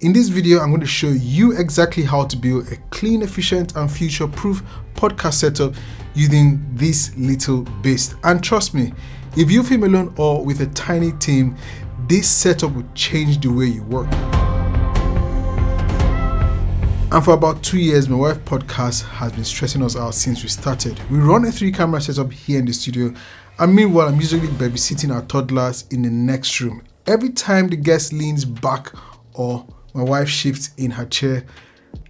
In this video, I'm going to show you exactly how to build a clean, efficient, and future-proof podcast setup using this little beast. And trust me, if you film alone or with a tiny team, this setup will change the way you work. And for about 2 years, my wife podcast has been stressing us out since we started. We run a 3-camera setup here in the studio, and meanwhile, I'm usually babysitting our toddlers in the next room. Every time the guest leans back or my wife shifts in her chair,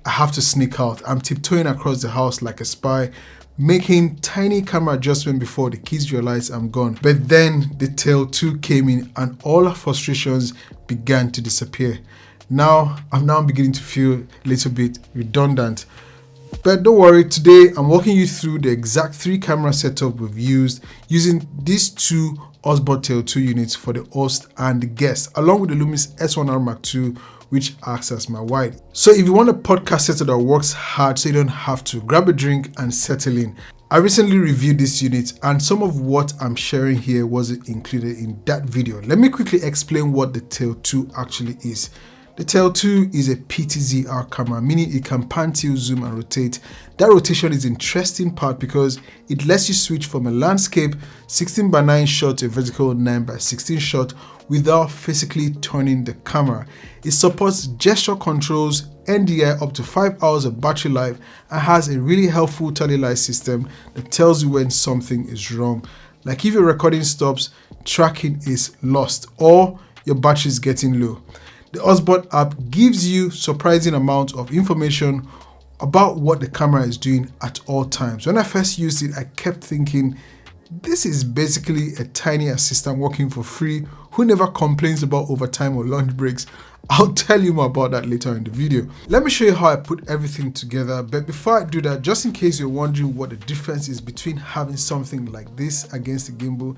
I have to sneak out. I'm tiptoeing across the house like a spy, making tiny camera adjustments before the kids realize I'm gone. But then the Tail 2 came in and all our frustrations began to disappear. Now, I'm beginning to feel a little bit redundant. But don't worry, today I'm walking you through the exact 3-camera setup we've used using these two OBSBOT Tail 2 units for the host and the guest, along with the Lumix S1Rii Mark II, which acts as my wide. So if you want a podcast setup that works hard so you don't have to, grab a drink and settle in. I recently reviewed this unit and some of what I'm sharing here wasn't included in that video. Let me quickly explain what the Tail 2 actually is. The Tail 2 is a PTZR camera, meaning it can pan, tilt, zoom and rotate. That rotation is the interesting part because it lets you switch from a landscape 16:9 shot to a vertical 9:16 shot without physically turning the camera. It supports gesture controls, NDI up to 5 hours of battery life, and has a really helpful tally light system that tells you when something is wrong. Like if your recording stops, tracking is lost, or your battery is getting low. The OBSBOT app gives you surprising amount of information about what the camera is doing at all times. When I first used it, I kept thinking, this is basically a tiny assistant working for free who never complains about overtime or lunch breaks. I'll tell you more about that later in the video. Let me show you how I put everything together. But before I do that, just in case you're wondering what the difference is between having something like this against a gimbal,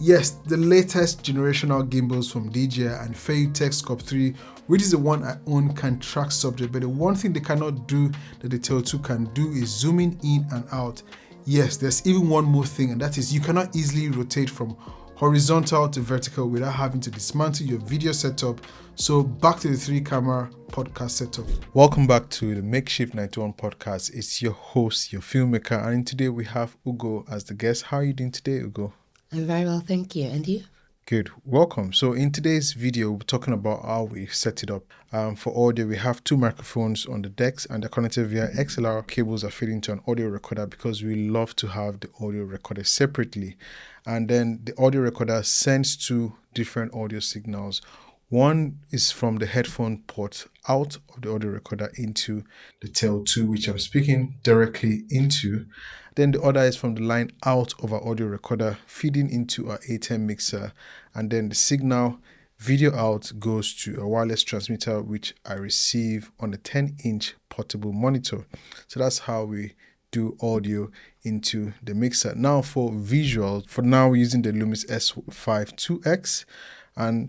yes, the latest generational gimbals from DJI and Filmmaker Scope 3, which is the one I own, can track subject. But the one thing they cannot do that the Tail 2 can do is zooming in and out. Yes, there's even one more thing, and that is you cannot easily rotate from horizontal to vertical without having to dismantle your video setup. So back to the 3-camera podcast setup. Welcome back to the Makeshift 91 podcast. It's your host, your filmmaker, and today we have Ugo as the guest. How are you doing today, Ugo? I'm very well, thank you. And you? Good, welcome. So in today's video, we're talking about how we set it up. For audio, we have 2 microphones on the decks and they're connected via XLR cables that feed into an audio recorder because we love to have the audio recorded separately. And then the audio recorder sends 2 different audio signals. One is from the headphone port out of the audio recorder into the Tail 2, which I'm speaking directly into. Then the other is from the line out of our audio recorder, feeding into our A10 mixer. And then the signal video out goes to a wireless transmitter, which I receive on a 10-inch portable monitor. So that's how we do audio into the mixer. Now for visual, for now we're using the Lumix S5 2X and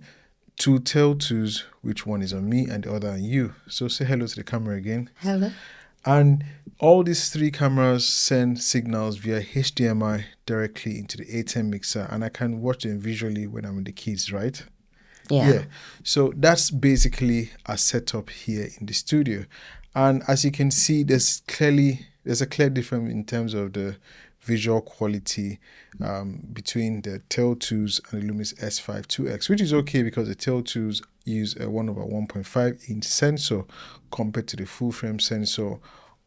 2 Tail 2s, which one is on me and the other on you. So say hello to the camera again. Hello. And all these 3 cameras send signals via HDMI directly into the A10 mixer, and I can watch them visually when I'm with the kids, right? Yeah. So that's basically a setup here in the studio. And as you can see, there's a clear difference in terms of the visual quality between the Tail 2s and the Lumix S5 2X, which is okay because the Tail 2s use a 1/1.5-inch sensor compared to the full frame sensor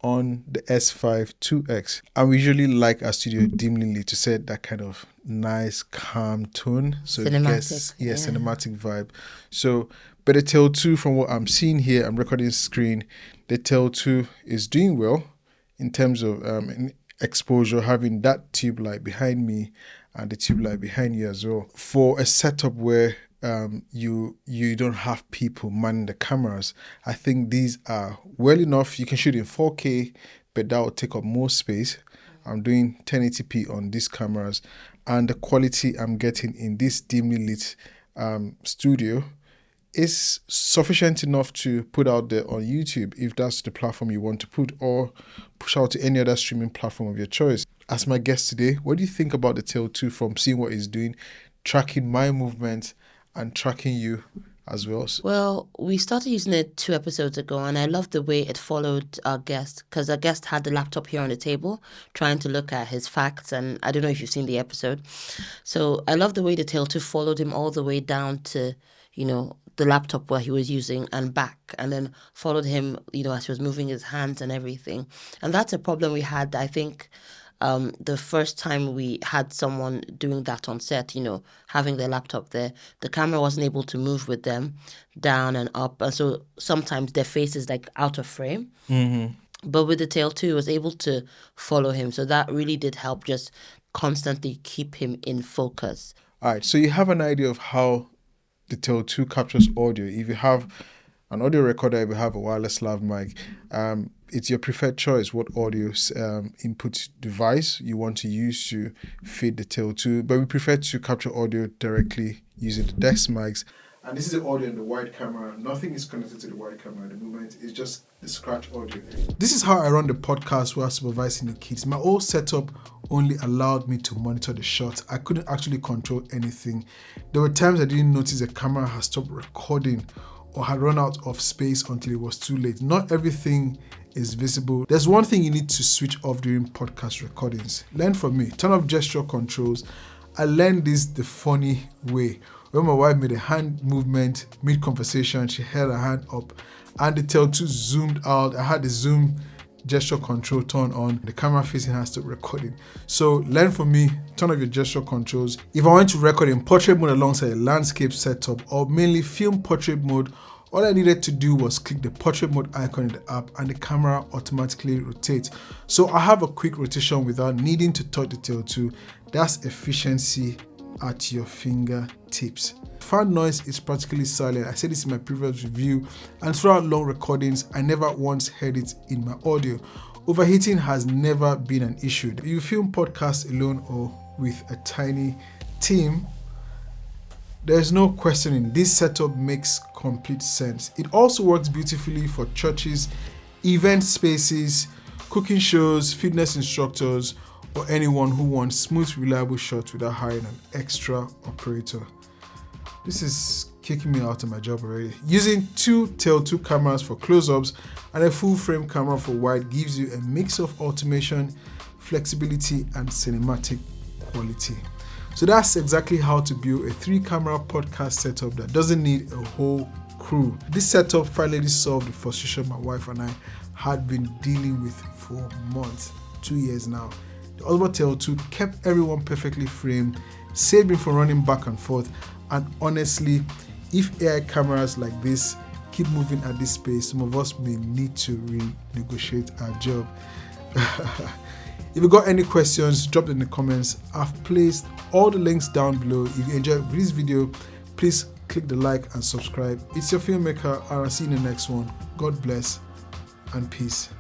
on the S5 2X. And we usually like our studio dimly to set that kind of nice calm tone, so cinematic, it gets cinematic vibe. So but the Tail 2, from what I'm seeing here, I'm recording screen, the Tail 2 is doing well in terms of exposure, having that tube light behind me and the tube light behind you as well. For a setup where you don't have people manning the cameras, I think these are well enough. You can shoot in 4K, but that will take up more space. I'm doing 1080p on these cameras, and the quality I'm getting in this dimly lit studio is sufficient enough to put out there on YouTube if that's the platform you want to put, or push out to any other streaming platform of your choice. As my guest today, what do you think about the Tail 2 from seeing what it's doing, tracking my movements and tracking you as well? Well, we started using it 2 episodes ago, and I love the way it followed our guest, because our guest had the laptop here on the table trying to look at his facts, and I don't know if you've seen the episode. So I love the way the Tail 2 followed him all the way down to, the laptop where he was using and back, and then followed him, as he was moving his hands and everything. And that's a problem we had, I think, the first time we had someone doing that on set, having their laptop there, the camera wasn't able to move with them down and up. And so sometimes their face is like out of frame. Mm-hmm. But with the Tail 2, it was able to follow him. So that really did help just constantly keep him in focus. All right. So you have an idea of how the Tail 2 captures audio. If you have an audio recorder, if you have a wireless lav mic, it's your preferred choice what audio input device you want to use to feed the Tail 2. But we prefer to capture audio directly using the desk mics. And this is the audio in the wide camera. Nothing is connected to the wide camera at the moment. It's just the scratch audio. This is how I run the podcast while supervising the kids. My old setup only allowed me to monitor the shots. I couldn't actually control anything. There were times I didn't notice the camera had stopped recording or had run out of space until it was too late. Not everything is visible. There's one thing you need to switch off during podcast recordings. Learn from me. Turn off gesture controls. I learned this the funny way. When my wife made a hand movement mid-conversation, she held her hand up and the Tail 2 zoomed out. I had the zoom gesture control turned on. The camera facing her stopped recording. So learn from me, turn off your gesture controls. If I want to record in portrait mode alongside a landscape setup or mainly film portrait mode, all I needed to do was click the portrait mode icon in the app and the camera automatically rotates. So I have a quick rotation without needing to touch the Tail 2. That's efficiency at your fingertips. Fan noise is practically silent. I said this in my previous review, and throughout long recordings, I never once heard it in my audio. Overheating has never been an issue. If you film podcasts alone or with a tiny team, there's no questioning. This setup makes complete sense. It also works beautifully for churches, event spaces, cooking shows, fitness instructors, or anyone who wants smooth, reliable shots without hiring an extra operator. This is kicking me out of my job already. Using 2 Tail 2 cameras for close-ups and a full frame camera for wide gives you a mix of automation, flexibility, and cinematic quality. So that's exactly how to build a 3-camera podcast setup that doesn't need a whole crew. This setup finally solved the frustration my wife and I had been dealing with for months, 2 years now. The OBSBOT Tail 2 kept everyone perfectly framed, saved me from running back and forth, and honestly, if AI cameras like this keep moving at this pace, some of us may need to renegotiate our job. If you got any questions, drop them in the comments. I've placed all the links down below. If you enjoyed this video, please click the like and subscribe. It's your Filmmaker, and I'll see you in the next one. God bless and peace.